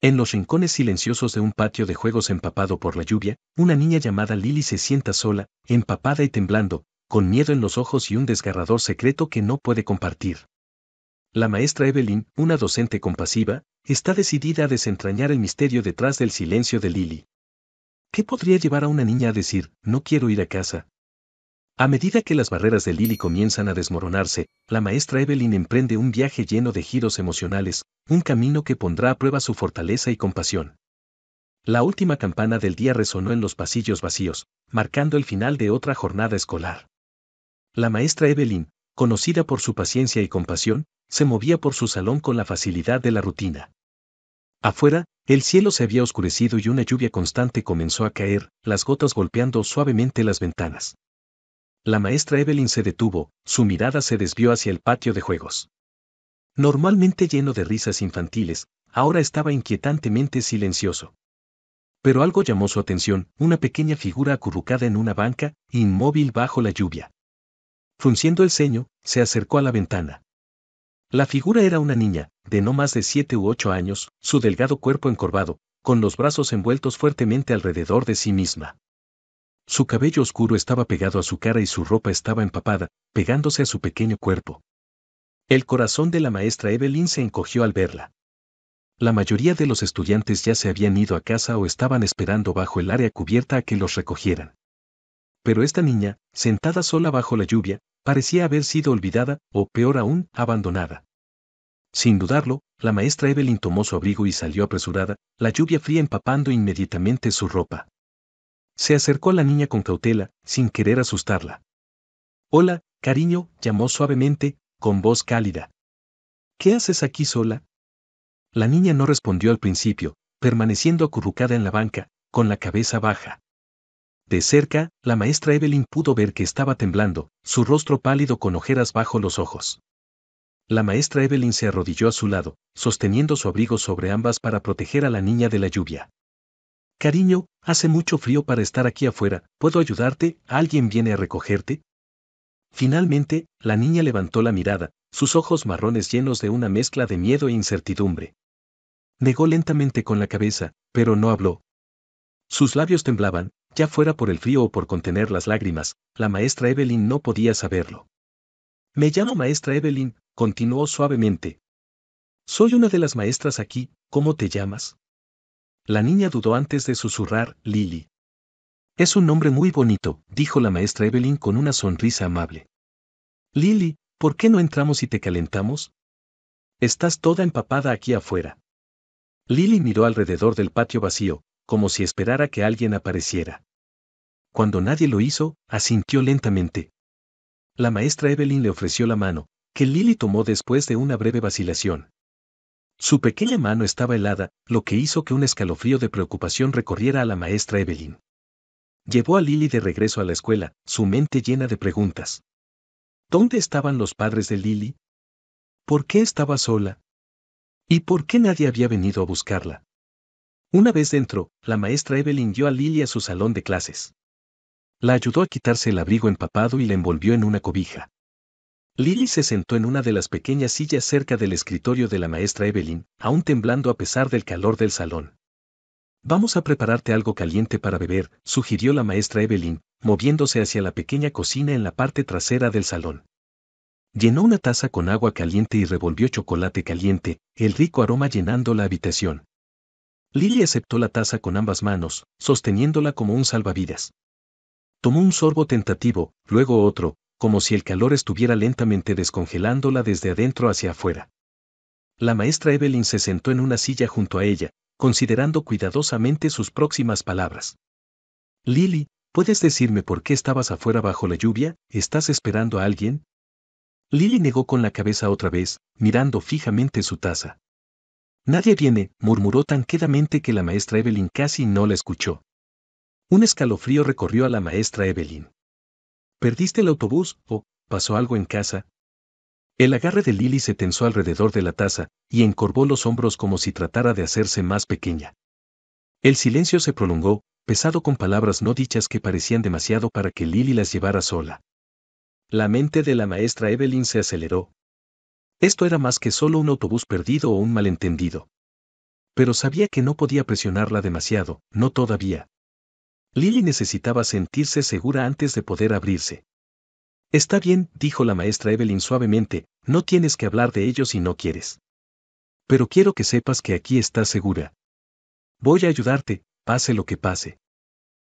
En los rincones silenciosos de un patio de juegos empapado por la lluvia, una niña llamada Lily se sienta sola, empapada y temblando, con miedo en los ojos y un desgarrador secreto que no puede compartir. La maestra Evelyn, una docente compasiva, está decidida a desentrañar el misterio detrás del silencio de Lily. ¿Qué podría llevar a una niña a decir, no quiero ir a casa? A medida que las barreras de Lily comienzan a desmoronarse, la maestra Evelyn emprende un viaje lleno de giros emocionales, un camino que pondrá a prueba su fortaleza y compasión. La última campana del día resonó en los pasillos vacíos, marcando el final de otra jornada escolar. La maestra Evelyn, conocida por su paciencia y compasión, se movía por su salón con la facilidad de la rutina. Afuera, el cielo se había oscurecido y una lluvia constante comenzó a caer, las gotas golpeando suavemente las ventanas. La maestra Evelyn se detuvo, su mirada se desvió hacia el patio de juegos. Normalmente lleno de risas infantiles, ahora estaba inquietantemente silencioso. Pero algo llamó su atención, una pequeña figura acurrucada en una banca, inmóvil bajo la lluvia. Frunciendo el ceño, se acercó a la ventana. La figura era una niña, de no más de 7 u 8 años, su delgado cuerpo encorvado, con los brazos envueltos fuertemente alrededor de sí misma. Su cabello oscuro estaba pegado a su cara y su ropa estaba empapada, pegándose a su pequeño cuerpo. El corazón de la maestra Evelyn se encogió al verla. La mayoría de los estudiantes ya se habían ido a casa o estaban esperando bajo el área cubierta a que los recogieran. Pero esta niña, sentada sola bajo la lluvia, parecía haber sido olvidada, o peor aún, abandonada. Sin dudarlo, la maestra Evelyn tomó su abrigo y salió apresurada, la lluvia fría empapando inmediatamente su ropa. Se acercó a la niña con cautela, sin querer asustarla. «Hola, cariño», llamó suavemente, con voz cálida. «¿Qué haces aquí sola?» La niña no respondió al principio, permaneciendo acurrucada en la banca, con la cabeza baja. De cerca, la maestra Evelyn pudo ver que estaba temblando, su rostro pálido con ojeras bajo los ojos. La maestra Evelyn se arrodilló a su lado, sosteniendo su abrigo sobre ambas para proteger a la niña de la lluvia. «Cariño, hace mucho frío para estar aquí afuera, ¿puedo ayudarte? ¿Alguien viene a recogerte?» Finalmente, la niña levantó la mirada, sus ojos marrones llenos de una mezcla de miedo e incertidumbre. Negó lentamente con la cabeza, pero no habló. Sus labios temblaban, ya fuera por el frío o por contener las lágrimas, la maestra Evelyn no podía saberlo. «Me llamo maestra Evelyn», continuó suavemente. «Soy una de las maestras aquí, ¿cómo te llamas?» La niña dudó antes de susurrar, «Lily». «Es un nombre muy bonito», dijo la maestra Evelyn con una sonrisa amable. «Lily, ¿por qué no entramos y te calentamos? Estás toda empapada aquí afuera». Lily miró alrededor del patio vacío, como si esperara que alguien apareciera. Cuando nadie lo hizo, asintió lentamente. La maestra Evelyn le ofreció la mano, que Lily tomó después de una breve vacilación. Su pequeña mano estaba helada, lo que hizo que un escalofrío de preocupación recorriera a la maestra Evelyn. Llevó a Lily de regreso a la escuela, su mente llena de preguntas. ¿Dónde estaban los padres de Lily? ¿Por qué estaba sola? ¿Y por qué nadie había venido a buscarla? Una vez dentro, la maestra Evelyn guió a Lily a su salón de clases. La ayudó a quitarse el abrigo empapado y la envolvió en una cobija. Lily se sentó en una de las pequeñas sillas cerca del escritorio de la maestra Evelyn, aún temblando a pesar del calor del salón. «Vamos a prepararte algo caliente para beber», sugirió la maestra Evelyn, moviéndose hacia la pequeña cocina en la parte trasera del salón. Llenó una taza con agua caliente y revolvió chocolate caliente, el rico aroma llenando la habitación. Lily aceptó la taza con ambas manos, sosteniéndola como un salvavidas. Tomó un sorbo tentativo, luego otro, como si el calor estuviera lentamente descongelándola desde adentro hacia afuera. La maestra Evelyn se sentó en una silla junto a ella, considerando cuidadosamente sus próximas palabras. «Lily, ¿puedes decirme por qué estabas afuera bajo la lluvia? ¿Estás esperando a alguien?» Lily negó con la cabeza otra vez, mirando fijamente su taza. «Nadie viene», murmuró tan quedamente que la maestra Evelyn casi no la escuchó. Un escalofrío recorrió a la maestra Evelyn. «¿Perdiste el autobús, o pasó algo en casa?» El agarre de Lily se tensó alrededor de la taza, y encorvó los hombros como si tratara de hacerse más pequeña. El silencio se prolongó, pesado con palabras no dichas que parecían demasiado para que Lily las llevara sola. La mente de la maestra Evelyn se aceleró. Esto era más que solo un autobús perdido o un malentendido. Pero sabía que no podía presionarla demasiado, no todavía. Lily necesitaba sentirse segura antes de poder abrirse. Está bien, dijo la maestra Evelyn suavemente, no tienes que hablar de ello si no quieres. Pero quiero que sepas que aquí estás segura. Voy a ayudarte, pase lo que pase.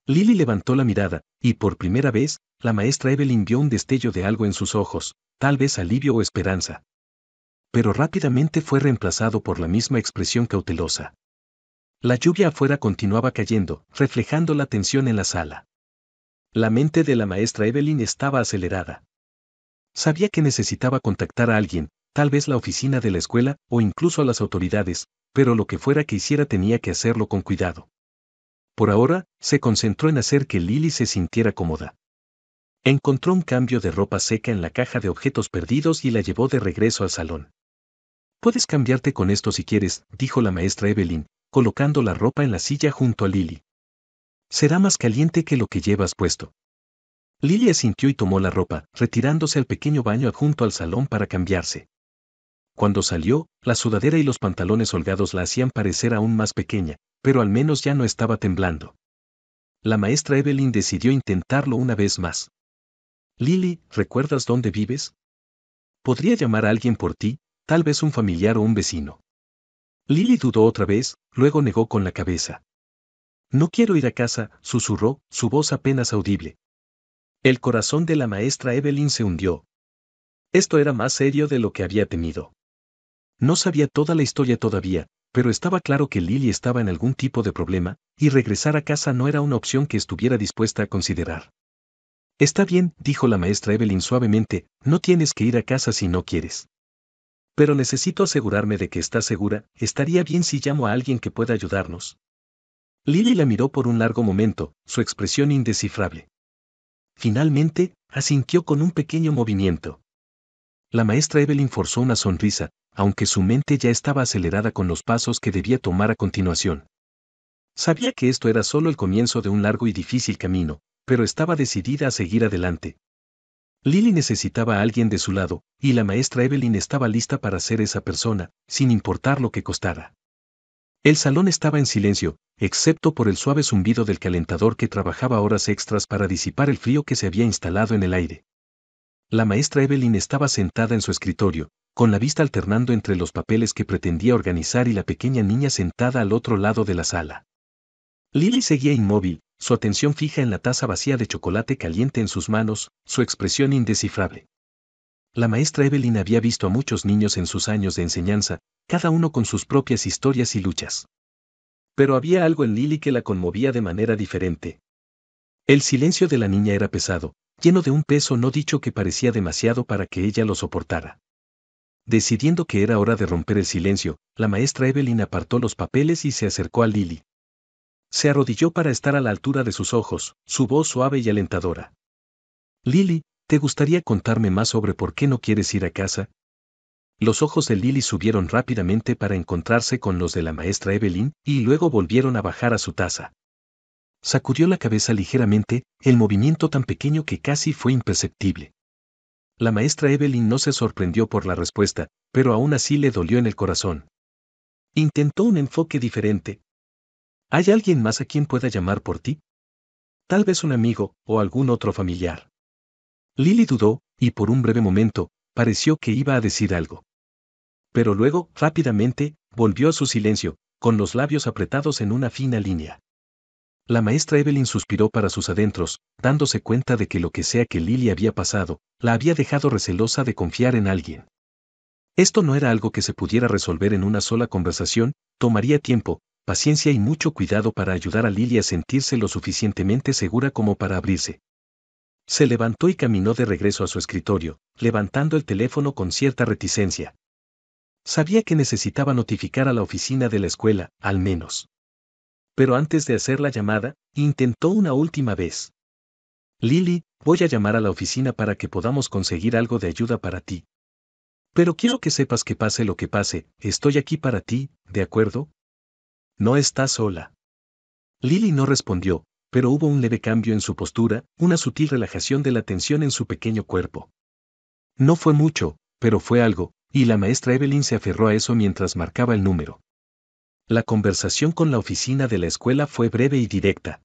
Lily levantó la mirada, y por primera vez, la maestra Evelyn vio un destello de algo en sus ojos, tal vez alivio o esperanza. Pero rápidamente fue reemplazado por la misma expresión cautelosa. La lluvia afuera continuaba cayendo, reflejando la tensión en la sala. La mente de la maestra Evelyn estaba acelerada. Sabía que necesitaba contactar a alguien, tal vez la oficina de la escuela o incluso a las autoridades, pero lo que fuera que hiciera tenía que hacerlo con cuidado. Por ahora, se concentró en hacer que Lily se sintiera cómoda. Encontró un cambio de ropa seca en la caja de objetos perdidos y la llevó de regreso al salón. Puedes cambiarte con esto si quieres, dijo la maestra Evelyn, colocando la ropa en la silla junto a Lily. Será más caliente que lo que llevas puesto. Lily asintió y tomó la ropa, retirándose al pequeño baño adjunto al salón para cambiarse. Cuando salió, la sudadera y los pantalones holgados la hacían parecer aún más pequeña, pero al menos ya no estaba temblando. La maestra Evelyn decidió intentarlo una vez más. Lily, ¿recuerdas dónde vives? Podría llamar a alguien por ti, tal vez un familiar o un vecino. Lily dudó otra vez, luego negó con la cabeza. No quiero ir a casa, susurró, su voz apenas audible. El corazón de la maestra Evelyn se hundió. Esto era más serio de lo que había temido. No sabía toda la historia todavía, pero estaba claro que Lily estaba en algún tipo de problema, y regresar a casa no era una opción que estuviera dispuesta a considerar. Está bien, dijo la maestra Evelyn suavemente, no tienes que ir a casa si no quieres. Pero necesito asegurarme de que estás segura, estaría bien si llamo a alguien que pueda ayudarnos. Lily la miró por un largo momento, su expresión indescifrable. Finalmente, asintió con un pequeño movimiento. La maestra Evelyn forzó una sonrisa, aunque su mente ya estaba acelerada con los pasos que debía tomar a continuación. Sabía que esto era solo el comienzo de un largo y difícil camino, pero estaba decidida a seguir adelante. Lily necesitaba a alguien de su lado, y la maestra Evelyn estaba lista para ser esa persona, sin importar lo que costara. El salón estaba en silencio, excepto por el suave zumbido del calentador que trabajaba horas extras para disipar el frío que se había instalado en el aire. La maestra Evelyn estaba sentada en su escritorio, con la vista alternando entre los papeles que pretendía organizar y la pequeña niña sentada al otro lado de la sala. Lily seguía inmóvil, su atención fija en la taza vacía de chocolate caliente en sus manos, su expresión indescifrable. La maestra Evelyn había visto a muchos niños en sus años de enseñanza, cada uno con sus propias historias y luchas. Pero había algo en Lily que la conmovía de manera diferente. El silencio de la niña era pesado, lleno de un peso no dicho que parecía demasiado para que ella lo soportara. Decidiendo que era hora de romper el silencio, la maestra Evelyn apartó los papeles y se acercó a Lily. Se arrodilló para estar a la altura de sus ojos, su voz suave y alentadora. Lily, ¿te gustaría contarme más sobre por qué no quieres ir a casa? Los ojos de Lily subieron rápidamente para encontrarse con los de la maestra Evelyn, y luego volvieron a bajar a su taza. Sacudió la cabeza ligeramente, el movimiento tan pequeño que casi fue imperceptible. La maestra Evelyn no se sorprendió por la respuesta, pero aún así le dolió en el corazón. Intentó un enfoque diferente. ¿Hay alguien más a quien pueda llamar por ti? Tal vez un amigo, o algún otro familiar. Lily dudó, y por un breve momento, pareció que iba a decir algo. Pero luego, rápidamente, volvió a su silencio, con los labios apretados en una fina línea. La maestra Evelyn suspiró para sus adentros, dándose cuenta de que lo que sea que Lily había pasado, la había dejado recelosa de confiar en alguien. Esto no era algo que se pudiera resolver en una sola conversación, tomaría tiempo, paciencia y mucho cuidado para ayudar a Lily a sentirse lo suficientemente segura como para abrirse. Se levantó y caminó de regreso a su escritorio, levantando el teléfono con cierta reticencia. Sabía que necesitaba notificar a la oficina de la escuela, al menos. Pero antes de hacer la llamada, intentó una última vez. Lily, voy a llamar a la oficina para que podamos conseguir algo de ayuda para ti. Pero quiero que sepas que pase lo que pase, estoy aquí para ti, ¿de acuerdo? No estás sola. Lily no respondió, pero hubo un leve cambio en su postura, una sutil relajación de la tensión en su pequeño cuerpo. No fue mucho, pero fue algo, y la maestra Evelyn se aferró a eso mientras marcaba el número. La conversación con la oficina de la escuela fue breve y directa.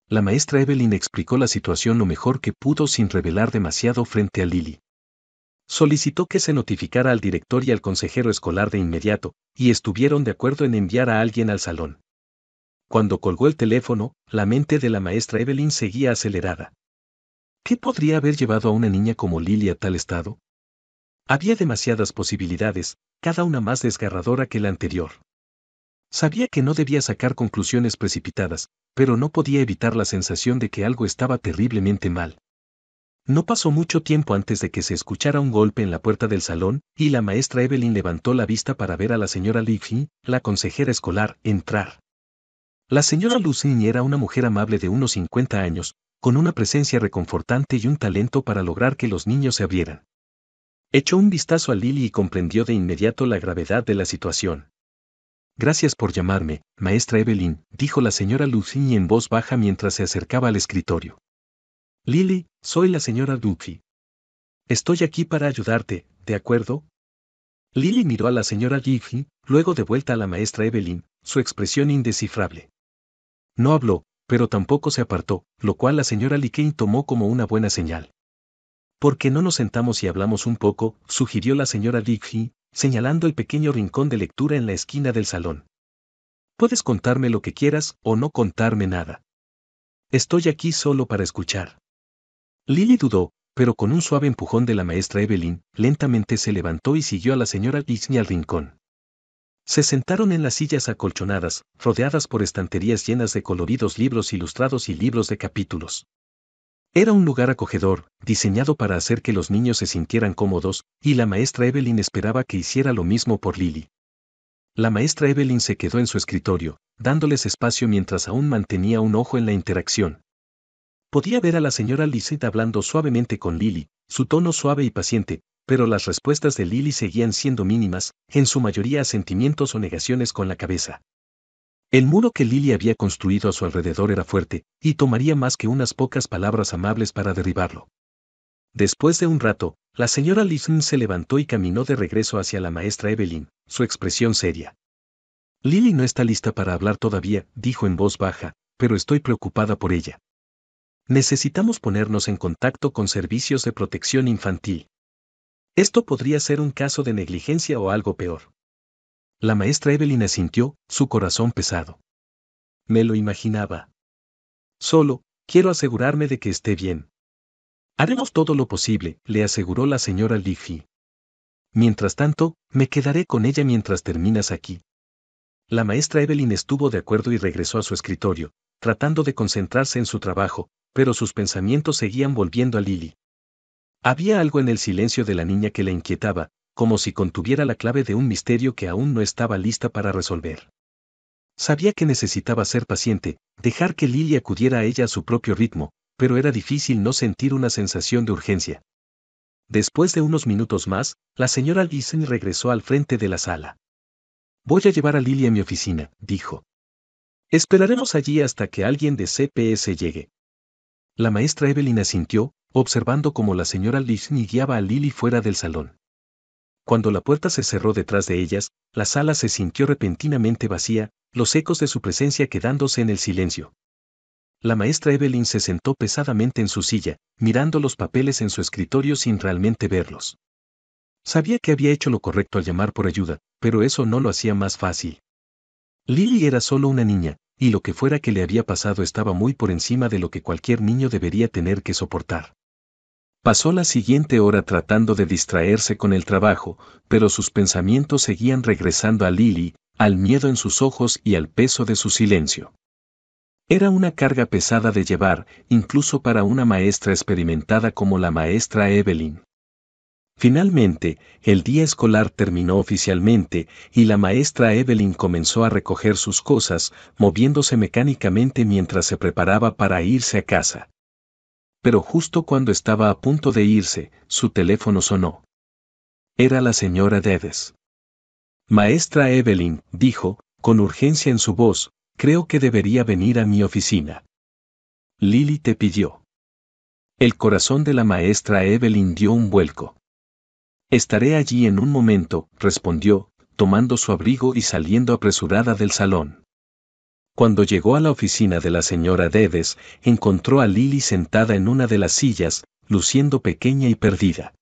La maestra Evelyn explicó la situación lo mejor que pudo sin revelar demasiado frente a Lily. Solicitó que se notificara al director y al consejero escolar de inmediato, y estuvieron de acuerdo en enviar a alguien al salón. Cuando colgó el teléfono, la mente de la maestra Evelyn seguía acelerada. ¿Qué podría haber llevado a una niña como Lily a tal estado? Había demasiadas posibilidades, cada una más desgarradora que la anterior. Sabía que no debía sacar conclusiones precipitadas, pero no podía evitar la sensación de que algo estaba terriblemente mal. No pasó mucho tiempo antes de que se escuchara un golpe en la puerta del salón, y la maestra Evelyn levantó la vista para ver a la señora Livy, la consejera escolar, entrar. La señora Lucy era una mujer amable de unos 50 años, con una presencia reconfortante y un talento para lograr que los niños se abrieran. Echó un vistazo a Lily y comprendió de inmediato la gravedad de la situación. Gracias por llamarme, maestra Evelyn, dijo la señora Lucy en voz baja mientras se acercaba al escritorio. Lily, soy la señora Lucy. Estoy aquí para ayudarte, ¿de acuerdo? Lily miró a la señora Lucy, luego de vuelta a la maestra Evelyn, su expresión indescifrable. No habló, pero tampoco se apartó, lo cual la señora Lickey tomó como una buena señal. ¿Por qué no nos sentamos y hablamos un poco?, sugirió la señora Lickey, señalando el pequeño rincón de lectura en la esquina del salón. Puedes contarme lo que quieras o no contarme nada. Estoy aquí solo para escuchar. Lily dudó, pero con un suave empujón de la maestra Evelyn, lentamente se levantó y siguió a la señora Lickey al rincón. Se sentaron en las sillas acolchonadas, rodeadas por estanterías llenas de coloridos libros ilustrados y libros de capítulos. Era un lugar acogedor, diseñado para hacer que los niños se sintieran cómodos, y la maestra Evelyn esperaba que hiciera lo mismo por Lily. La maestra Evelyn se quedó en su escritorio, dándoles espacio mientras aún mantenía un ojo en la interacción. Podía ver a la señora Lizette hablando suavemente con Lily, su tono suave y paciente, pero las respuestas de Lily seguían siendo mínimas, en su mayoría asentimientos o negaciones con la cabeza. El muro que Lily había construido a su alrededor era fuerte, y tomaría más que unas pocas palabras amables para derribarlo. Después de un rato, la señora Lizette se levantó y caminó de regreso hacia la maestra Evelyn, su expresión seria. Lily no está lista para hablar todavía, dijo en voz baja, pero estoy preocupada por ella. Necesitamos ponernos en contacto con servicios de protección infantil. Esto podría ser un caso de negligencia o algo peor. La maestra Evelyn asintió, su corazón pesado. Me lo imaginaba. Solo, quiero asegurarme de que esté bien. Haremos todo lo posible, le aseguró la señora Liffey. Mientras tanto, me quedaré con ella mientras terminas aquí. La maestra Evelyn estuvo de acuerdo y regresó a su escritorio, tratando de concentrarse en su trabajo, pero sus pensamientos seguían volviendo a Lily. Había algo en el silencio de la niña que la inquietaba, como si contuviera la clave de un misterio que aún no estaba lista para resolver. Sabía que necesitaba ser paciente, dejar que Lily acudiera a ella a su propio ritmo, pero era difícil no sentir una sensación de urgencia. Después de unos minutos más, la señora Lizzie regresó al frente de la sala. Voy a llevar a Lily a mi oficina, dijo. Esperaremos allí hasta que alguien de CPS llegue. La maestra Evelyn asintió, observando cómo la señora Lizzie guiaba a Lily fuera del salón. Cuando la puerta se cerró detrás de ellas, la sala se sintió repentinamente vacía, los ecos de su presencia quedándose en el silencio. La maestra Evelyn se sentó pesadamente en su silla, mirando los papeles en su escritorio sin realmente verlos. Sabía que había hecho lo correcto al llamar por ayuda, pero eso no lo hacía más fácil. Lily era solo una niña, y lo que fuera que le había pasado estaba muy por encima de lo que cualquier niño debería tener que soportar. Pasó la siguiente hora tratando de distraerse con el trabajo, pero sus pensamientos seguían regresando a Lily, al miedo en sus ojos y al peso de su silencio. Era una carga pesada de llevar, incluso para una maestra experimentada como la maestra Evelyn. Finalmente, el día escolar terminó oficialmente, y la maestra Evelyn comenzó a recoger sus cosas, moviéndose mecánicamente mientras se preparaba para irse a casa. Pero justo cuando estaba a punto de irse, su teléfono sonó. Era la señora Deves. Maestra Evelyn, dijo, con urgencia en su voz, creo que debería venir a mi oficina. Lily te pidió. El corazón de la maestra Evelyn dio un vuelco. Estaré allí en un momento, respondió, tomando su abrigo y saliendo apresurada del salón. Cuando llegó a la oficina de la señora Dedes, encontró a Lily sentada en una de las sillas, luciendo pequeña y perdida.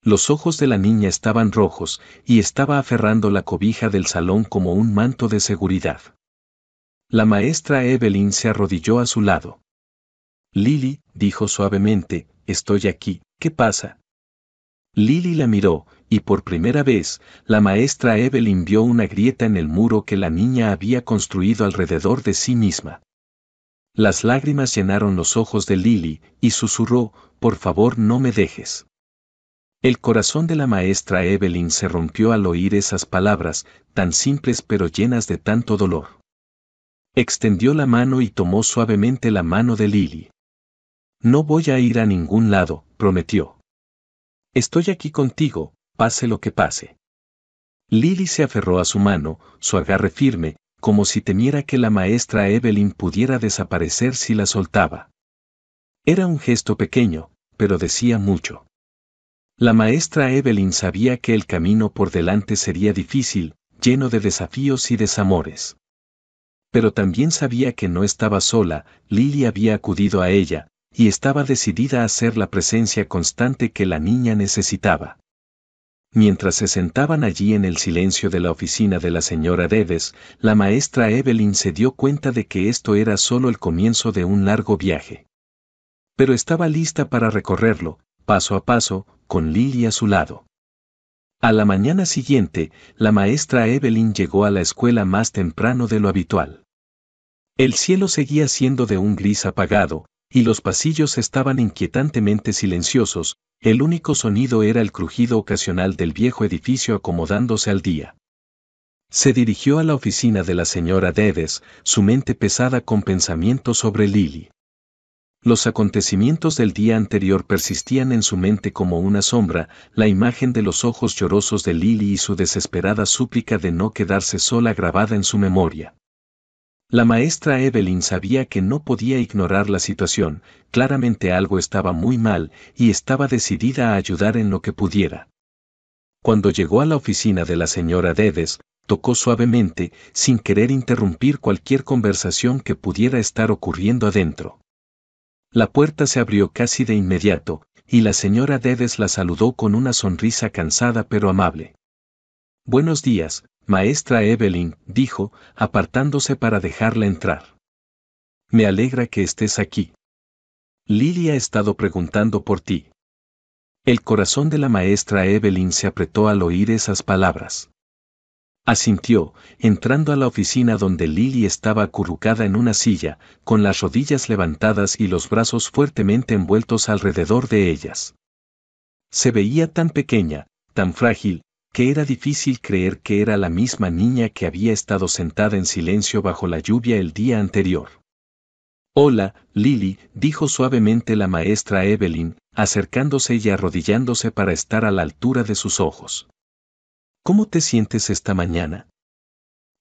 Los ojos de la niña estaban rojos, y estaba aferrando la cobija del salón como un manto de seguridad. La maestra Evelyn se arrodilló a su lado. Lily, dijo suavemente, estoy aquí, ¿qué pasa? Lily la miró, y por primera vez, la maestra Evelyn vio una grieta en el muro que la niña había construido alrededor de sí misma. Las lágrimas llenaron los ojos de Lily, y susurró, por favor no me dejes. El corazón de la maestra Evelyn se rompió al oír esas palabras, tan simples pero llenas de tanto dolor. Extendió la mano y tomó suavemente la mano de Lily. No voy a ir a ningún lado, prometió. Estoy aquí contigo, pase lo que pase. Lily se aferró a su mano, su agarre firme, como si temiera que la maestra Evelyn pudiera desaparecer si la soltaba. Era un gesto pequeño, pero decía mucho. La maestra Evelyn sabía que el camino por delante sería difícil, lleno de desafíos y desamores. Pero también sabía que no estaba sola, Lily había acudido a ella, y estaba decidida a ser la presencia constante que la niña necesitaba. Mientras se sentaban allí en el silencio de la oficina de la señora Dedes, la maestra Evelyn se dio cuenta de que esto era solo el comienzo de un largo viaje. Pero estaba lista para recorrerlo, paso a paso, con Lily a su lado. A la mañana siguiente, la maestra Evelyn llegó a la escuela más temprano de lo habitual. El cielo seguía siendo de un gris apagado, y los pasillos estaban inquietantemente silenciosos, el único sonido era el crujido ocasional del viejo edificio acomodándose al día. Se dirigió a la oficina de la señora Dedes, su mente pesada con pensamientos sobre Lily. Los acontecimientos del día anterior persistían en su mente como una sombra, la imagen de los ojos llorosos de Lily y su desesperada súplica de no quedarse sola grabada en su memoria. La maestra Evelyn sabía que no podía ignorar la situación, claramente algo estaba muy mal, y estaba decidida a ayudar en lo que pudiera. Cuando llegó a la oficina de la señora Dedes, tocó suavemente, sin querer interrumpir cualquier conversación que pudiera estar ocurriendo adentro. La puerta se abrió casi de inmediato, y la señora Dedes la saludó con una sonrisa cansada pero amable. Buenos días, maestra Evelyn, dijo, apartándose para dejarla entrar. Me alegra que estés aquí. Lily ha estado preguntando por ti. El corazón de la maestra Evelyn se apretó al oír esas palabras. Asintió, entrando a la oficina donde Lily estaba acurrucada en una silla, con las rodillas levantadas y los brazos fuertemente envueltos alrededor de ellas. Se veía tan pequeña, tan frágil, que era difícil creer que era la misma niña que había estado sentada en silencio bajo la lluvia el día anterior. Hola, Lily, dijo suavemente la maestra Evelyn, acercándose y arrodillándose para estar a la altura de sus ojos. ¿Cómo te sientes esta mañana?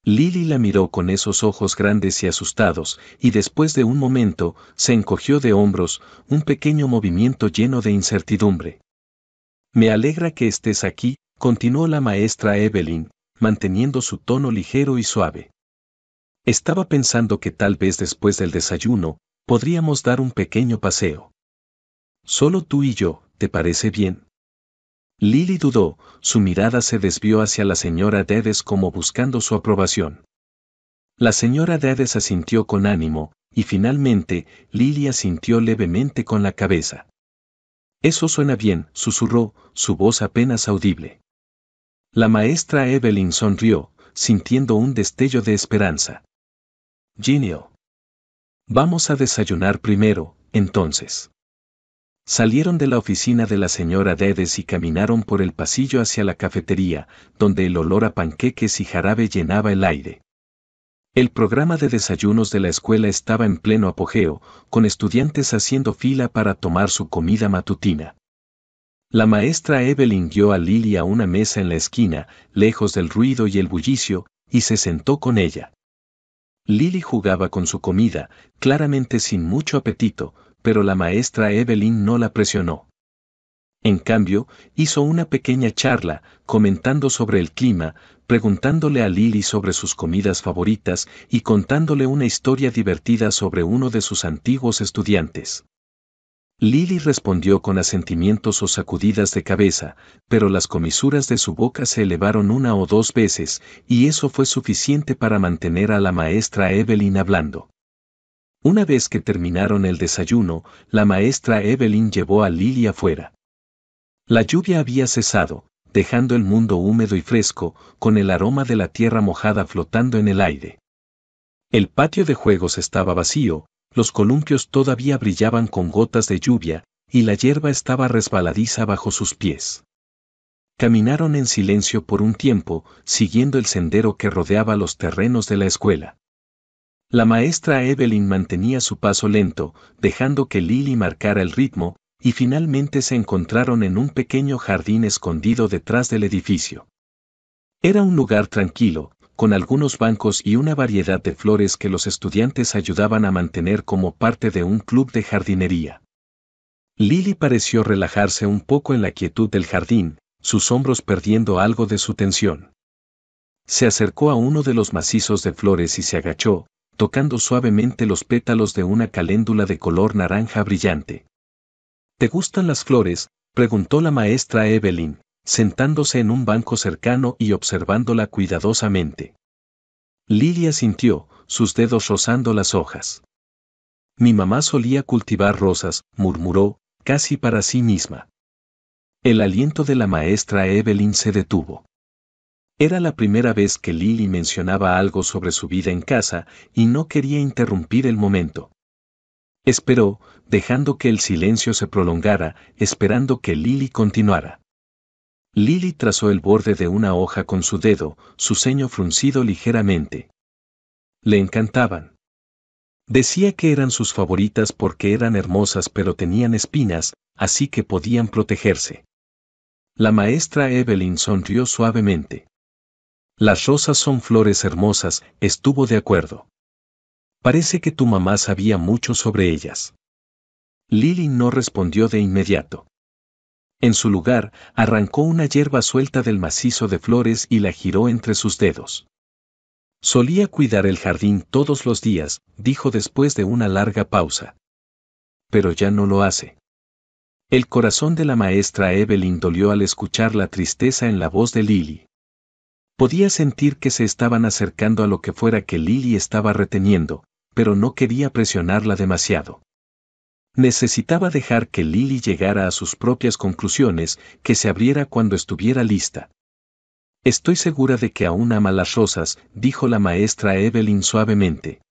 Lily la miró con esos ojos grandes y asustados, y después de un momento, se encogió de hombros, un pequeño movimiento lleno de incertidumbre. Me alegra que estés aquí, continuó la maestra Evelyn, manteniendo su tono ligero y suave. Estaba pensando que tal vez después del desayuno, podríamos dar un pequeño paseo. Solo tú y yo, ¿te parece bien? Lily dudó, su mirada se desvió hacia la señora Dedes como buscando su aprobación. La señora Dedes asintió con ánimo, y finalmente, Lily asintió levemente con la cabeza. Eso suena bien, susurró, su voz apenas audible. La maestra Evelyn sonrió, sintiendo un destello de esperanza. Genial. Vamos a desayunar primero, entonces. Salieron de la oficina de la señora Dedes y caminaron por el pasillo hacia la cafetería, donde el olor a panqueques y jarabe llenaba el aire. El programa de desayunos de la escuela estaba en pleno apogeo, con estudiantes haciendo fila para tomar su comida matutina. La maestra Evelyn guió a Lily a una mesa en la esquina, lejos del ruido y el bullicio, y se sentó con ella. Lily jugaba con su comida, claramente sin mucho apetito, pero la maestra Evelyn no la presionó. En cambio, hizo una pequeña charla, comentando sobre el clima, preguntándole a Lily sobre sus comidas favoritas y contándole una historia divertida sobre uno de sus antiguos estudiantes. Lily respondió con asentimientos o sacudidas de cabeza, pero las comisuras de su boca se elevaron una o dos veces, y eso fue suficiente para mantener a la maestra Evelyn hablando. Una vez que terminaron el desayuno, la maestra Evelyn llevó a Lily afuera. La lluvia había cesado, dejando el mundo húmedo y fresco, con el aroma de la tierra mojada flotando en el aire. El patio de juegos estaba vacío, los columpios todavía brillaban con gotas de lluvia, y la hierba estaba resbaladiza bajo sus pies. Caminaron en silencio por un tiempo, siguiendo el sendero que rodeaba los terrenos de la escuela. La maestra Evelyn mantenía su paso lento, dejando que Lily marcara el ritmo, y finalmente se encontraron en un pequeño jardín escondido detrás del edificio. Era un lugar tranquilo, con algunos bancos y una variedad de flores que los estudiantes ayudaban a mantener como parte de un club de jardinería. Lily pareció relajarse un poco en la quietud del jardín, sus hombros perdiendo algo de su tensión. Se acercó a uno de los macizos de flores y se agachó, tocando suavemente los pétalos de una caléndula de color naranja brillante. ¿Te gustan las flores?, preguntó la maestra Evelyn, sentándose en un banco cercano y observándola cuidadosamente. Lily asintió, sus dedos rozando las hojas. Mi mamá solía cultivar rosas, murmuró, casi para sí misma. El aliento de la maestra Evelyn se detuvo. Era la primera vez que Lily mencionaba algo sobre su vida en casa y no quería interrumpir el momento. Esperó, dejando que el silencio se prolongara, esperando que Lily continuara. Lily trazó el borde de una hoja con su dedo, su ceño fruncido ligeramente. Le encantaban. Decía que eran sus favoritas porque eran hermosas pero tenían espinas, así que podían protegerse. La maestra Evelyn sonrió suavemente. Las rosas son flores hermosas, estuvo de acuerdo. Parece que tu mamá sabía mucho sobre ellas. Lily no respondió de inmediato. En su lugar, arrancó una hierba suelta del macizo de flores y la giró entre sus dedos. Solía cuidar el jardín todos los días, dijo después de una larga pausa. Pero ya no lo hace. El corazón de la maestra Evelyn dolió al escuchar la tristeza en la voz de Lily. Podía sentir que se estaban acercando a lo que fuera que Lily estaba reteniendo, pero no quería presionarla demasiado. Necesitaba dejar que Lily llegara a sus propias conclusiones, que se abriera cuando estuviera lista. Estoy segura de que aún ama las rosas, dijo la maestra Evelyn suavemente.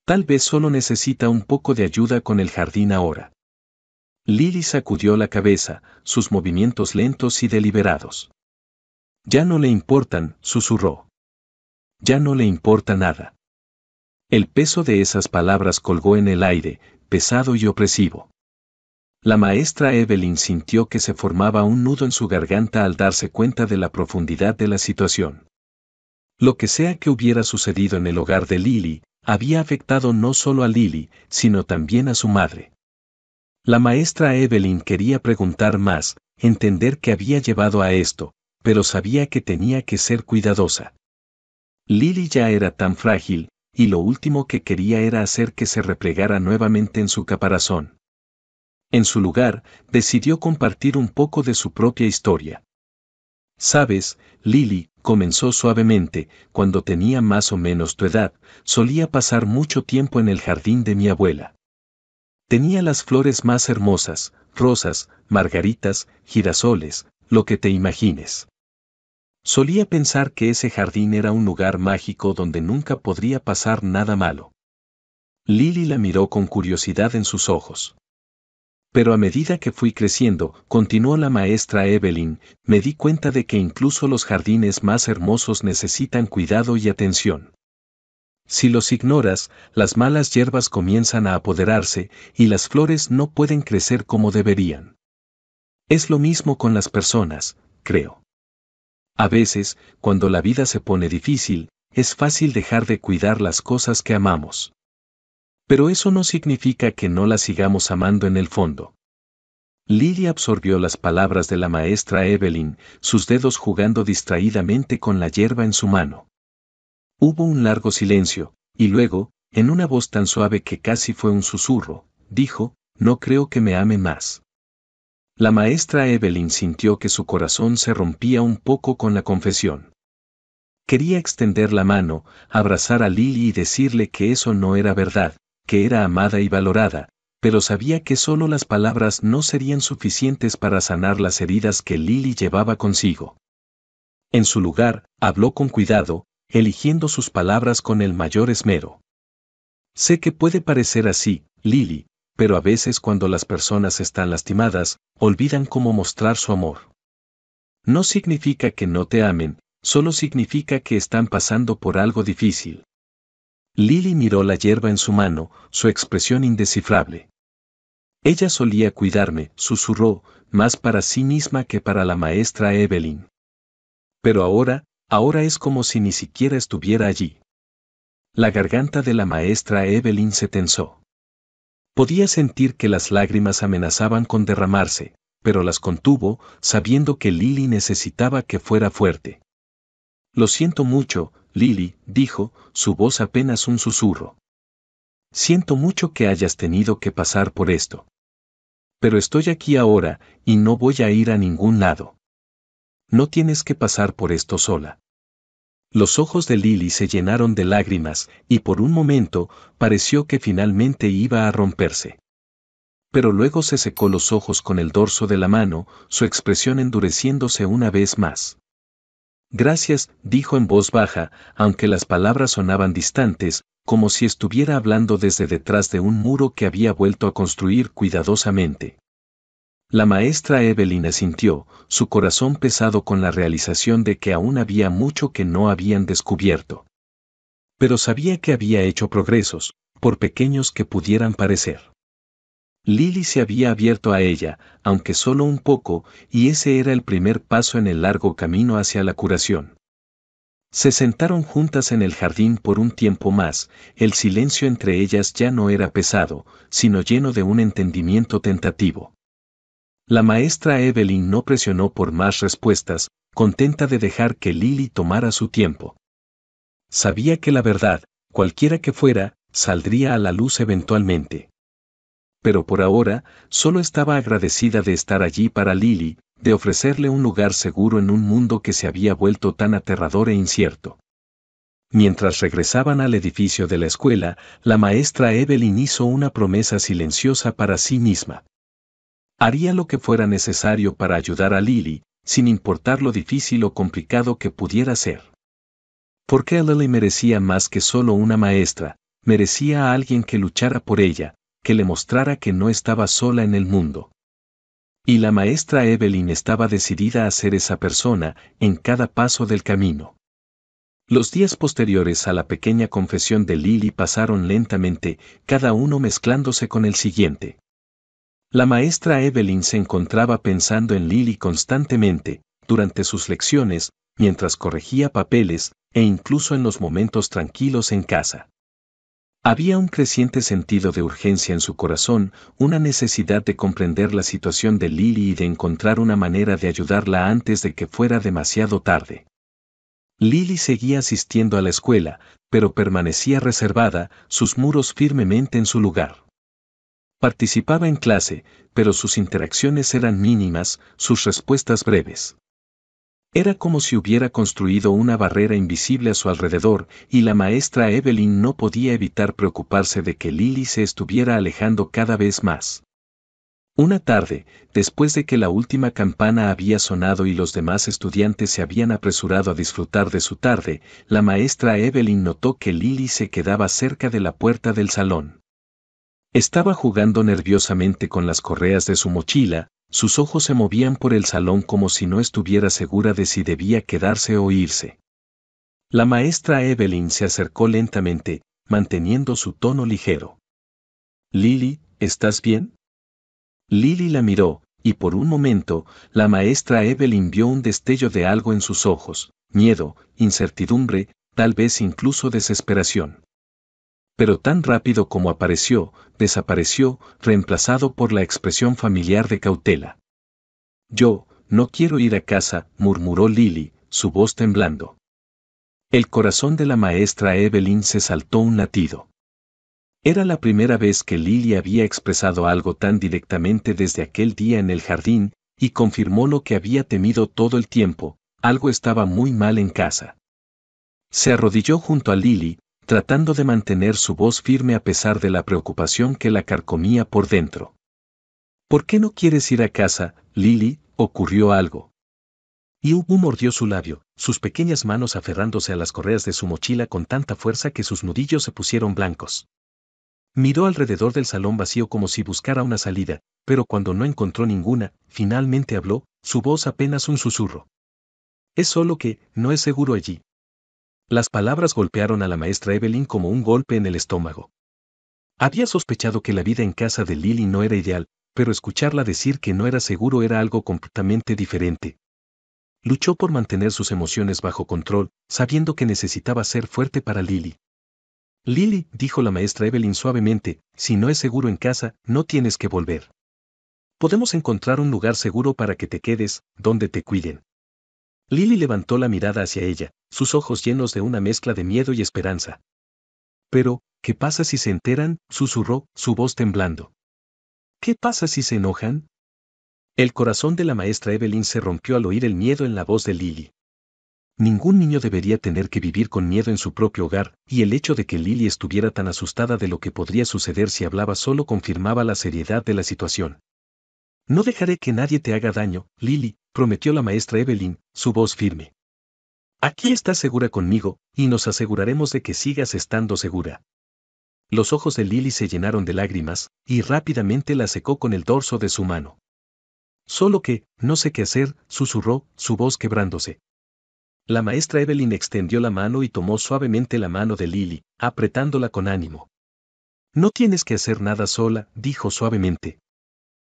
Tal vez solo necesita un poco de ayuda con el jardín ahora. Lily sacudió la cabeza, sus movimientos lentos y deliberados. Ya no le importan, susurró. Ya no le importa nada. El peso de esas palabras colgó en el aire, pesado y opresivo. La maestra Evelyn sintió que se formaba un nudo en su garganta al darse cuenta de la profundidad de la situación. Lo que sea que hubiera sucedido en el hogar de Lily, había afectado no solo a Lily, sino también a su madre. La maestra Evelyn quería preguntar más, entender qué había llevado a esto, pero sabía que tenía que ser cuidadosa. Lily ya era tan frágil, y lo último que quería era hacer que se replegara nuevamente en su caparazón. En su lugar, decidió compartir un poco de su propia historia. Sabes, Lily, comenzó suavemente, cuando tenía más o menos tu edad, solía pasar mucho tiempo en el jardín de mi abuela. Tenía las flores más hermosas, rosas, margaritas, girasoles, lo que te imagines. Solía pensar que ese jardín era un lugar mágico donde nunca podría pasar nada malo. Lily la miró con curiosidad en sus ojos. Pero a medida que fui creciendo, continuó la maestra Evelyn, me di cuenta de que incluso los jardines más hermosos necesitan cuidado y atención. Si los ignoras, las malas hierbas comienzan a apoderarse, y las flores no pueden crecer como deberían. Es lo mismo con las personas, creo. A veces, cuando la vida se pone difícil, es fácil dejar de cuidar las cosas que amamos. Pero eso no significa que no las sigamos amando en el fondo. Lily absorbió las palabras de la maestra Evelyn, sus dedos jugando distraídamente con la hierba en su mano. Hubo un largo silencio, y luego, en una voz tan suave que casi fue un susurro, dijo, «No creo que me ame más». La maestra Evelyn sintió que su corazón se rompía un poco con la confesión. Quería extender la mano, abrazar a Lily y decirle que eso no era verdad, que era amada y valorada, pero sabía que solo las palabras no serían suficientes para sanar las heridas que Lily llevaba consigo. En su lugar, habló con cuidado, eligiendo sus palabras con el mayor esmero. Sé que puede parecer así, Lily, pero a veces cuando las personas están lastimadas, olvidan cómo mostrar su amor. No significa que no te amen, solo significa que están pasando por algo difícil. Lily miró la hierba en su mano, su expresión indescifrable. Ella solía cuidarme, susurró, más para sí misma que para la maestra Evelyn. Pero ahora es como si ni siquiera estuviera allí. La garganta de la maestra Evelyn se tensó. Podía sentir que las lágrimas amenazaban con derramarse, pero las contuvo, sabiendo que Lily necesitaba que fuera fuerte. Lo siento mucho, Lily, dijo, su voz apenas un susurro. Siento mucho que hayas tenido que pasar por esto. Pero estoy aquí ahora, y no voy a ir a ningún lado. No tienes que pasar por esto sola. Los ojos de Lily se llenaron de lágrimas, y por un momento, pareció que finalmente iba a romperse. Pero luego se secó los ojos con el dorso de la mano, su expresión endureciéndose una vez más. Gracias, dijo en voz baja, aunque las palabras sonaban distantes, como si estuviera hablando desde detrás de un muro que había vuelto a construir cuidadosamente. La maestra Evelyn asintió, su corazón pesado con la realización de que aún había mucho que no habían descubierto. Pero sabía que había hecho progresos, por pequeños que pudieran parecer. Lily se había abierto a ella, aunque solo un poco, y ese era el primer paso en el largo camino hacia la curación. Se sentaron juntas en el jardín por un tiempo más, el silencio entre ellas ya no era pesado, sino lleno de un entendimiento tentativo. La maestra Evelyn no presionó por más respuestas, contenta de dejar que Lily tomara su tiempo. Sabía que la verdad, cualquiera que fuera, saldría a la luz eventualmente. Pero por ahora, solo estaba agradecida de estar allí para Lily, de ofrecerle un lugar seguro en un mundo que se había vuelto tan aterrador e incierto. Mientras regresaban al edificio de la escuela, la maestra Evelyn hizo una promesa silenciosa para sí misma. Haría lo que fuera necesario para ayudar a Lily, sin importar lo difícil o complicado que pudiera ser. Porque Lily merecía más que solo una maestra, merecía a alguien que luchara por ella, que le mostrara que no estaba sola en el mundo. Y la maestra Evelyn estaba decidida a ser esa persona, en cada paso del camino. Los días posteriores a la pequeña confesión de Lily pasaron lentamente, cada uno mezclándose con el siguiente. La maestra Evelyn se encontraba pensando en Lily constantemente, durante sus lecciones, mientras corregía papeles, e incluso en los momentos tranquilos en casa. Había un creciente sentido de urgencia en su corazón, una necesidad de comprender la situación de Lily y de encontrar una manera de ayudarla antes de que fuera demasiado tarde. Lily seguía asistiendo a la escuela, pero permanecía reservada, sus muros firmemente en su lugar. Participaba en clase, pero sus interacciones eran mínimas, sus respuestas breves. Era como si hubiera construido una barrera invisible a su alrededor, y la maestra Evelyn no podía evitar preocuparse de que Lily se estuviera alejando cada vez más. Una tarde, después de que la última campana había sonado y los demás estudiantes se habían apresurado a disfrutar de su tarde, la maestra Evelyn notó que Lily se quedaba cerca de la puerta del salón. Estaba jugando nerviosamente con las correas de su mochila, sus ojos se movían por el salón como si no estuviera segura de si debía quedarse o irse. La maestra Evelyn se acercó lentamente, manteniendo su tono ligero. «Lily, ¿estás bien?» Lily la miró, y por un momento, la maestra Evelyn vio un destello de algo en sus ojos, miedo, incertidumbre, tal vez incluso desesperación. Pero tan rápido como apareció, desapareció, reemplazado por la expresión familiar de cautela. Yo, no quiero ir a casa, murmuró Lily, su voz temblando. El corazón de la maestra Evelyn se saltó un latido. Era la primera vez que Lily había expresado algo tan directamente desde aquel día en el jardín, y confirmó lo que había temido todo el tiempo: algo estaba muy mal en casa. Se arrodilló junto a Lily, tratando de mantener su voz firme a pesar de la preocupación que la carcomía por dentro. ¿Por qué no quieres ir a casa, Lily? ¿Ocurrió algo? Y Ubu mordió su labio, sus pequeñas manos aferrándose a las correas de su mochila con tanta fuerza que sus nudillos se pusieron blancos. Miró alrededor del salón vacío como si buscara una salida, pero cuando no encontró ninguna, finalmente habló, su voz apenas un susurro. Es solo que, no es seguro allí. Las palabras golpearon a la maestra Evelyn como un golpe en el estómago. Había sospechado que la vida en casa de Lily no era ideal, pero escucharla decir que no era seguro era algo completamente diferente. Luchó por mantener sus emociones bajo control, sabiendo que necesitaba ser fuerte para Lily. Lily, dijo la maestra Evelyn suavemente, si no es seguro en casa, no tienes que volver. Podemos encontrar un lugar seguro para que te quedes, donde te cuiden. Lily levantó la mirada hacia ella, sus ojos llenos de una mezcla de miedo y esperanza. Pero, ¿qué pasa si se enteran?, susurró, su voz temblando. ¿Qué pasa si se enojan? El corazón de la maestra Evelyn se rompió al oír el miedo en la voz de Lily. Ningún niño debería tener que vivir con miedo en su propio hogar, y el hecho de que Lily estuviera tan asustada de lo que podría suceder si hablaba solo confirmaba la seriedad de la situación. No dejaré que nadie te haga daño, Lily, prometió la maestra Evelyn, su voz firme. Aquí estás segura conmigo, y nos aseguraremos de que sigas estando segura. Los ojos de Lily se llenaron de lágrimas, y rápidamente la secó con el dorso de su mano. Solo que, no sé qué hacer, susurró, su voz quebrándose. La maestra Evelyn extendió la mano y tomó suavemente la mano de Lily, apretándola con ánimo. No tienes que hacer nada sola, dijo suavemente.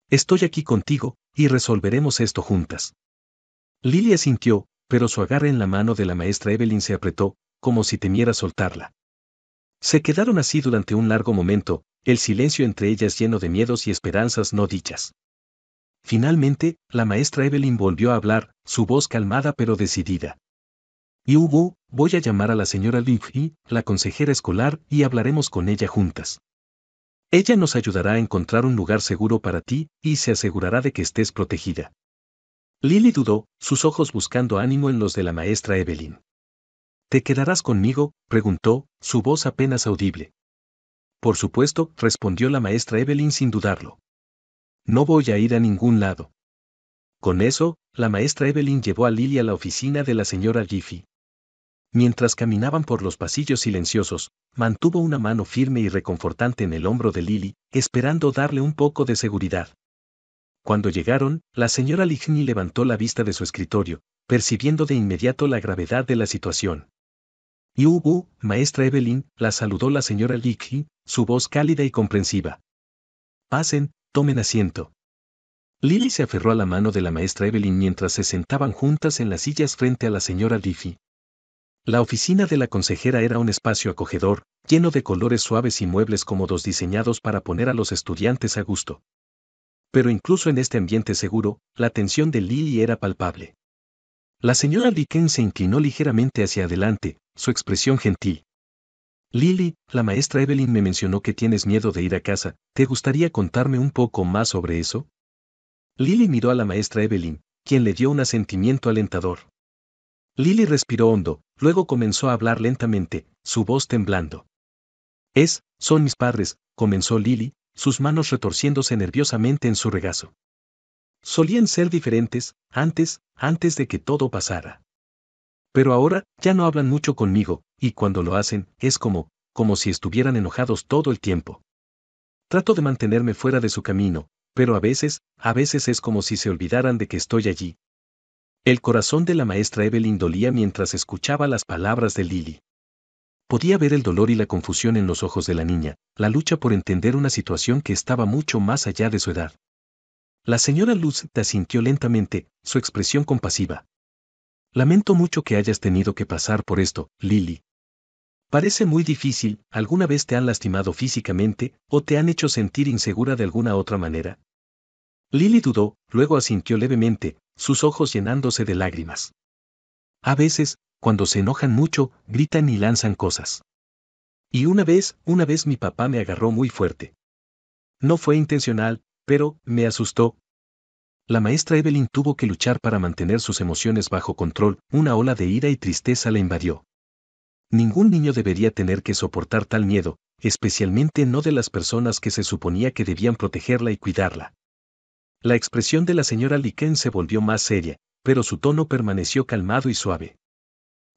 Estoy aquí contigo, y resolveremos esto juntas. Lily asintió, pero su agarre en la mano de la maestra Evelyn se apretó, como si temiera soltarla. Se quedaron así durante un largo momento, el silencio entre ellas lleno de miedos y esperanzas no dichas. Finalmente, la maestra Evelyn volvió a hablar, su voz calmada pero decidida. Y voy a llamar a la señora Livy, la consejera escolar, y hablaremos con ella juntas. Ella nos ayudará a encontrar un lugar seguro para ti, y se asegurará de que estés protegida. Lily dudó, sus ojos buscando ánimo en los de la maestra Evelyn. ¿Te quedarás conmigo?, preguntó, su voz apenas audible. Por supuesto, respondió la maestra Evelyn sin dudarlo. No voy a ir a ningún lado. Con eso, la maestra Evelyn llevó a Lily a la oficina de la señora Giffy. Mientras caminaban por los pasillos silenciosos, mantuvo una mano firme y reconfortante en el hombro de Lily, esperando darle un poco de seguridad. Cuando llegaron, la señora Ligney levantó la vista de su escritorio, percibiendo de inmediato la gravedad de la situación. Y maestra Evelyn, la saludó la señora Ligney, su voz cálida y comprensiva. Pasen, tomen asiento. Lily se aferró a la mano de la maestra Evelyn mientras se sentaban juntas en las sillas frente a la señora Ligney. La oficina de la consejera era un espacio acogedor, lleno de colores suaves y muebles cómodos diseñados para poner a los estudiantes a gusto. Pero incluso en este ambiente seguro, la tensión de Lily era palpable. La señora Dickens se inclinó ligeramente hacia adelante, su expresión gentil. Lily, la maestra Evelyn me mencionó que tienes miedo de ir a casa, ¿te gustaría contarme un poco más sobre eso? Lily miró a la maestra Evelyn, quien le dio un asentimiento alentador. Lily respiró hondo, luego comenzó a hablar lentamente, su voz temblando. Son mis padres, comenzó Lily, sus manos retorciéndose nerviosamente en su regazo. Solían ser diferentes, antes de que todo pasara. Pero ahora, ya no hablan mucho conmigo, y cuando lo hacen, es como si estuvieran enojados todo el tiempo. Trato de mantenerme fuera de su camino, pero a veces es como si se olvidaran de que estoy allí. El corazón de la maestra Evelyn dolía mientras escuchaba las palabras de Lily. Podía ver el dolor y la confusión en los ojos de la niña, la lucha por entender una situación que estaba mucho más allá de su edad. La señora Luz asintió lentamente, su expresión compasiva. Lamento mucho que hayas tenido que pasar por esto, Lily. Parece muy difícil. ¿Alguna vez te han lastimado físicamente o te han hecho sentir insegura de alguna otra manera? Lily dudó, luego asintió levemente, sus ojos llenándose de lágrimas. A veces, cuando se enojan mucho, gritan y lanzan cosas. Y una vez mi papá me agarró muy fuerte. No fue intencional, pero me asustó. La maestra Evelyn tuvo que luchar para mantener sus emociones bajo control. Una ola de ira y tristeza la invadió. Ningún niño debería tener que soportar tal miedo, especialmente no de las personas que se suponía que debían protegerla y cuidarla. La expresión de la señora Liken se volvió más seria, pero su tono permaneció calmado y suave.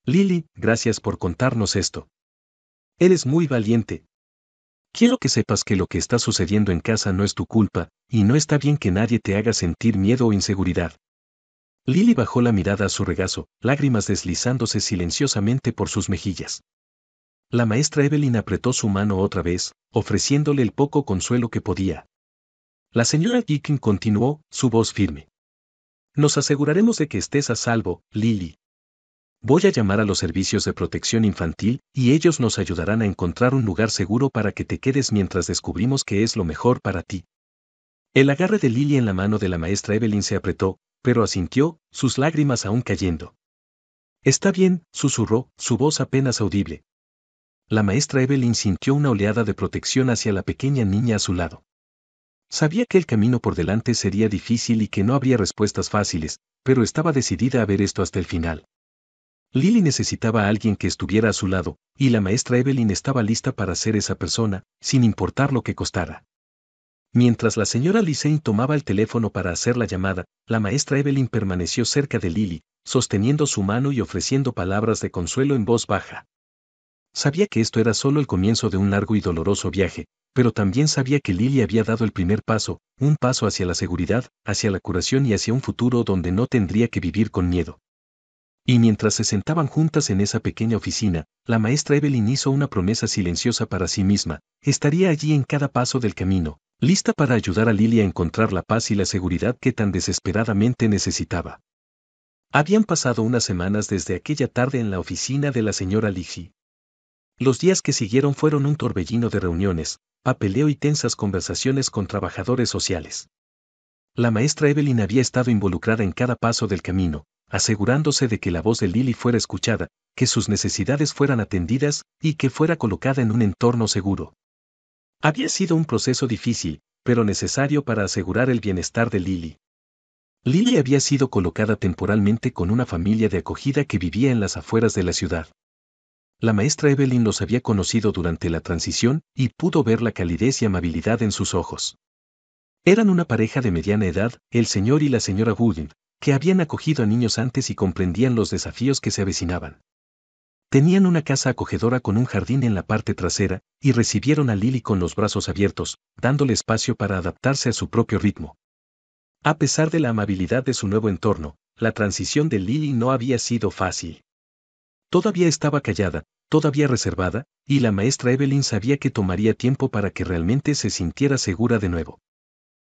Lily, gracias por contarnos esto. Eres muy valiente. Quiero que sepas que lo que está sucediendo en casa no es tu culpa, y no está bien que nadie te haga sentir miedo o inseguridad. Lily bajó la mirada a su regazo, lágrimas deslizándose silenciosamente por sus mejillas. La maestra Evelyn apretó su mano otra vez, ofreciéndole el poco consuelo que podía. La señora Deakin continuó, su voz firme. Nos aseguraremos de que estés a salvo, Lily. Voy a llamar a los servicios de protección infantil, y ellos nos ayudarán a encontrar un lugar seguro para que te quedes mientras descubrimos qué es lo mejor para ti. El agarre de Lily en la mano de la maestra Evelyn se apretó, pero asintió, sus lágrimas aún cayendo. Está bien, susurró, su voz apenas audible. La maestra Evelyn sintió una oleada de protección hacia la pequeña niña a su lado. Sabía que el camino por delante sería difícil y que no habría respuestas fáciles, pero estaba decidida a ver esto hasta el final. Lily necesitaba a alguien que estuviera a su lado, y la maestra Evelyn estaba lista para ser esa persona, sin importar lo que costara. Mientras la señora Lisane tomaba el teléfono para hacer la llamada, la maestra Evelyn permaneció cerca de Lily, sosteniendo su mano y ofreciendo palabras de consuelo en voz baja. Sabía que esto era solo el comienzo de un largo y doloroso viaje, pero también sabía que Lily había dado el primer paso, un paso hacia la seguridad, hacia la curación y hacia un futuro donde no tendría que vivir con miedo. Y mientras se sentaban juntas en esa pequeña oficina, la maestra Evelyn hizo una promesa silenciosa para sí misma: estaría allí en cada paso del camino, lista para ayudar a Lily a encontrar la paz y la seguridad que tan desesperadamente necesitaba. Habían pasado unas semanas desde aquella tarde en la oficina de la señora Ligi. Los días que siguieron fueron un torbellino de reuniones, papeleo y tensas conversaciones con trabajadores sociales. La maestra Evelyn había estado involucrada en cada paso del camino, asegurándose de que la voz de Lily fuera escuchada, que sus necesidades fueran atendidas y que fuera colocada en un entorno seguro. Había sido un proceso difícil, pero necesario para asegurar el bienestar de Lily. Lily había sido colocada temporalmente con una familia de acogida que vivía en las afueras de la ciudad. La maestra Evelyn los había conocido durante la transición y pudo ver la calidez y amabilidad en sus ojos. Eran una pareja de mediana edad, el señor y la señora Wooding, que habían acogido a niños antes y comprendían los desafíos que se avecinaban. Tenían una casa acogedora con un jardín en la parte trasera, y recibieron a Lily con los brazos abiertos, dándole espacio para adaptarse a su propio ritmo. A pesar de la amabilidad de su nuevo entorno, la transición de Lily no había sido fácil. Todavía estaba callada, todavía reservada, y la maestra Evelyn sabía que tomaría tiempo para que realmente se sintiera segura de nuevo.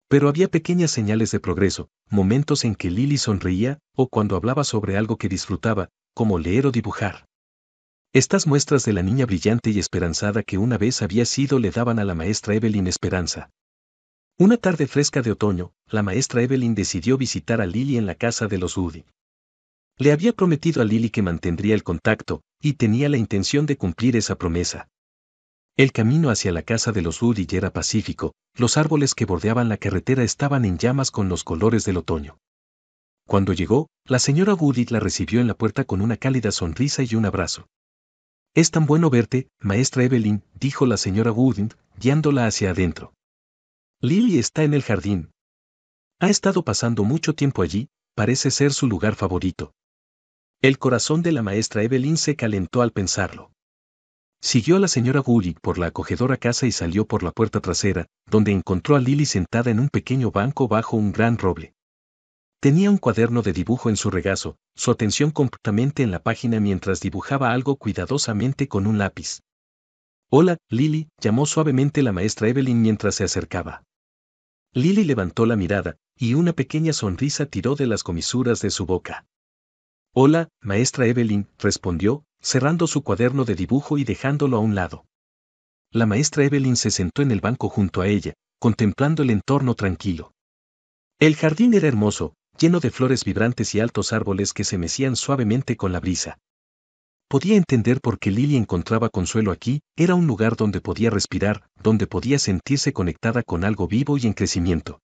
Pero había pequeñas señales de progreso, momentos en que Lily sonreía, o cuando hablaba sobre algo que disfrutaba, como leer o dibujar. Estas muestras de la niña brillante y esperanzada que una vez había sido le daban a la maestra Evelyn esperanza. Una tarde fresca de otoño, la maestra Evelyn decidió visitar a Lily en la casa de los Woody. Le había prometido a Lily que mantendría el contacto, y tenía la intención de cumplir esa promesa. El camino hacia la casa de los Woody era pacífico, los árboles que bordeaban la carretera estaban en llamas con los colores del otoño. Cuando llegó, la señora Woody la recibió en la puerta con una cálida sonrisa y un abrazo. «Es tan bueno verte, maestra Evelyn», dijo la señora Woody, guiándola hacia adentro. «Lily está en el jardín. Ha estado pasando mucho tiempo allí, parece ser su lugar favorito». El corazón de la maestra Evelyn se calentó al pensarlo. Siguió a la señora Woody por la acogedora casa y salió por la puerta trasera, donde encontró a Lily sentada en un pequeño banco bajo un gran roble. Tenía un cuaderno de dibujo en su regazo, su atención completamente en la página mientras dibujaba algo cuidadosamente con un lápiz. «Hola, Lily», llamó suavemente la maestra Evelyn mientras se acercaba. Lily levantó la mirada, y una pequeña sonrisa tiró de las comisuras de su boca. Hola, maestra Evelyn, respondió, cerrando su cuaderno de dibujo y dejándolo a un lado. La maestra Evelyn se sentó en el banco junto a ella, contemplando el entorno tranquilo. El jardín era hermoso, lleno de flores vibrantes y altos árboles que se mecían suavemente con la brisa. Podía entender por qué Lily encontraba consuelo aquí, era un lugar donde podía respirar, donde podía sentirse conectada con algo vivo y en crecimiento.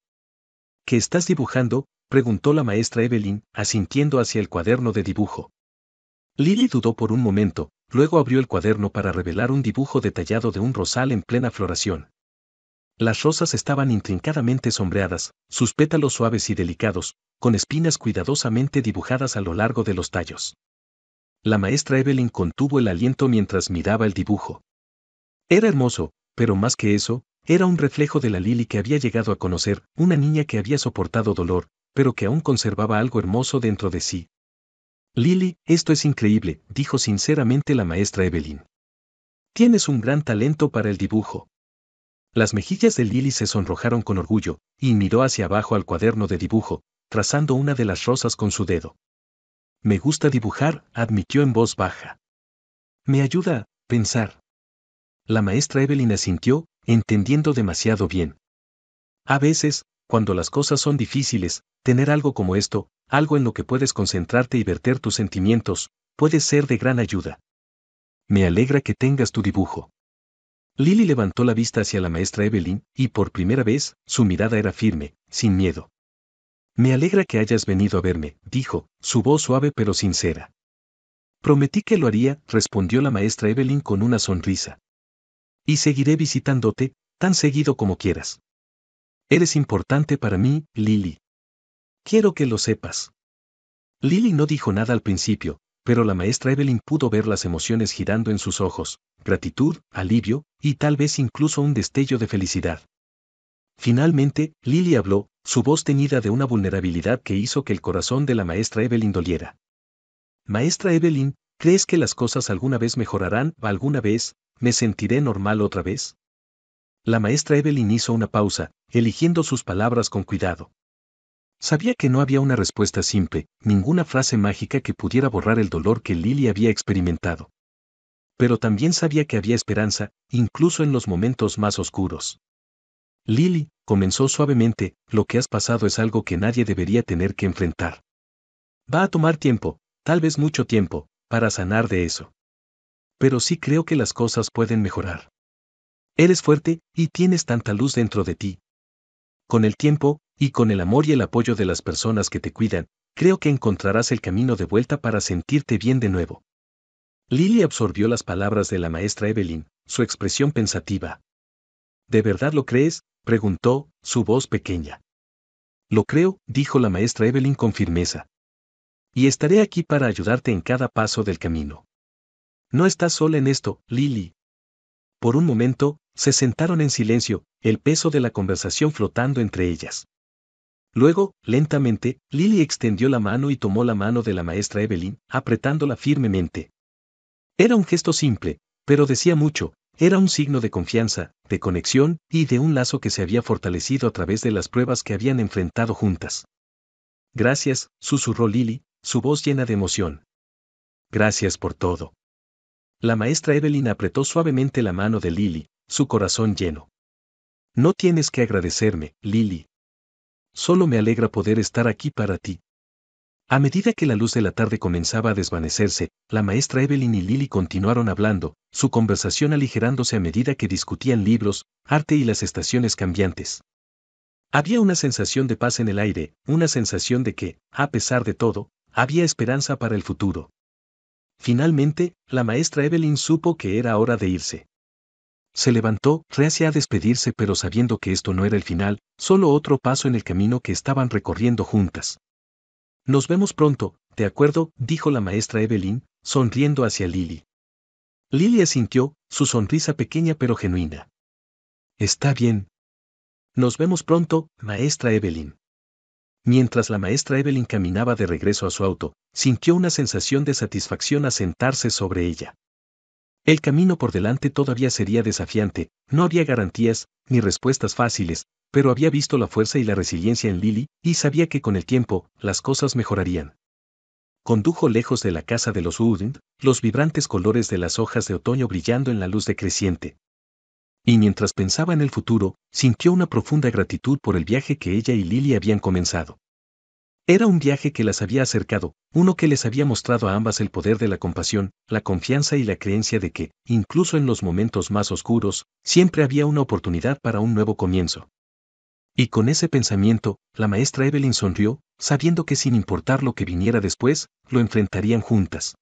¿Qué estás dibujando?, preguntó la maestra Evelyn, asintiendo hacia el cuaderno de dibujo. Lily dudó por un momento, luego abrió el cuaderno para revelar un dibujo detallado de un rosal en plena floración. Las rosas estaban intrincadamente sombreadas, sus pétalos suaves y delicados, con espinas cuidadosamente dibujadas a lo largo de los tallos. La maestra Evelyn contuvo el aliento mientras miraba el dibujo. Era hermoso, pero más que eso, era un reflejo de la Lily que había llegado a conocer, una niña que había soportado dolor, pero que aún conservaba algo hermoso dentro de sí. Lily, esto es increíble, dijo sinceramente la maestra Evelyn. Tienes un gran talento para el dibujo. Las mejillas de Lily se sonrojaron con orgullo, y miró hacia abajo al cuaderno de dibujo, trazando una de las rosas con su dedo. Me gusta dibujar, admitió en voz baja. Me ayuda a pensar. La maestra Evelyn asintió, entendiendo demasiado bien. A veces, cuando las cosas son difíciles, tener algo como esto, algo en lo que puedes concentrarte y verter tus sentimientos, puede ser de gran ayuda. Me alegra que tengas tu dibujo. Lily levantó la vista hacia la maestra Evelyn, y por primera vez, su mirada era firme, sin miedo. Me alegra que hayas venido a verme, dijo, su voz suave pero sincera. Prometí que lo haría, respondió la maestra Evelyn con una sonrisa. Y seguiré visitándote, tan seguido como quieras. Eres importante para mí, Lily. Quiero que lo sepas. Lily no dijo nada al principio, pero la maestra Evelyn pudo ver las emociones girando en sus ojos, gratitud, alivio, y tal vez incluso un destello de felicidad. Finalmente, Lily habló, su voz teñida de una vulnerabilidad que hizo que el corazón de la maestra Evelyn doliera. Maestra Evelyn, ¿crees que las cosas alguna vez mejorarán? ¿Alguna vez me sentiré normal otra vez? La maestra Evelyn hizo una pausa, eligiendo sus palabras con cuidado. Sabía que no había una respuesta simple, ninguna frase mágica que pudiera borrar el dolor que Lily había experimentado. Pero también sabía que había esperanza, incluso en los momentos más oscuros. Lily, comenzó suavemente, lo que has pasado es algo que nadie debería tener que enfrentar. Va a tomar tiempo, tal vez mucho tiempo, para sanar de eso. Pero sí creo que las cosas pueden mejorar. Eres fuerte, y tienes tanta luz dentro de ti. Con el tiempo, y con el amor y el apoyo de las personas que te cuidan, creo que encontrarás el camino de vuelta para sentirte bien de nuevo. Lily absorbió las palabras de la maestra Evelyn, su expresión pensativa. ¿De verdad lo crees?, preguntó, su voz pequeña. Lo creo, dijo la maestra Evelyn con firmeza. Y estaré aquí para ayudarte en cada paso del camino. No estás sola en esto, Lily. Por un momento, se sentaron en silencio, el peso de la conversación flotando entre ellas. Luego, lentamente, Lily extendió la mano y tomó la mano de la maestra Evelyn, apretándola firmemente. Era un gesto simple, pero decía mucho, era un signo de confianza, de conexión, y de un lazo que se había fortalecido a través de las pruebas que habían enfrentado juntas. Gracias, susurró Lily, su voz llena de emoción. Gracias por todo. La maestra Evelyn apretó suavemente la mano de Lily, su corazón lleno. No tienes que agradecerme, Lily. Solo me alegra poder estar aquí para ti. A medida que la luz de la tarde comenzaba a desvanecerse, la maestra Evelyn y Lily continuaron hablando, su conversación aligerándose a medida que discutían libros, arte y las estaciones cambiantes. Había una sensación de paz en el aire, una sensación de que, a pesar de todo, había esperanza para el futuro. Finalmente, la maestra Evelyn supo que era hora de irse. Se levantó, reacia a despedirse pero sabiendo que esto no era el final, solo otro paso en el camino que estaban recorriendo juntas. Nos vemos pronto, ¿de acuerdo?, dijo la maestra Evelyn, sonriendo hacia Lily. Lily asintió, su sonrisa pequeña pero genuina. Está bien. Nos vemos pronto, maestra Evelyn. Mientras la maestra Evelyn caminaba de regreso a su auto, sintió una sensación de satisfacción al sentarse sobre ella. El camino por delante todavía sería desafiante, no había garantías, ni respuestas fáciles, pero había visto la fuerza y la resiliencia en Lily, y sabía que con el tiempo, las cosas mejorarían. condujo lejos de la casa de los Woodend, los vibrantes colores de las hojas de otoño brillando en la luz decreciente. Y mientras pensaba en el futuro, sintió una profunda gratitud por el viaje que ella y Lily habían comenzado. Era un viaje que las había acercado, uno que les había mostrado a ambas el poder de la compasión, la confianza y la creencia de que, incluso en los momentos más oscuros, siempre había una oportunidad para un nuevo comienzo. Y con ese pensamiento, la maestra Evelyn sonrió, sabiendo que sin importar lo que viniera después, lo enfrentarían juntas.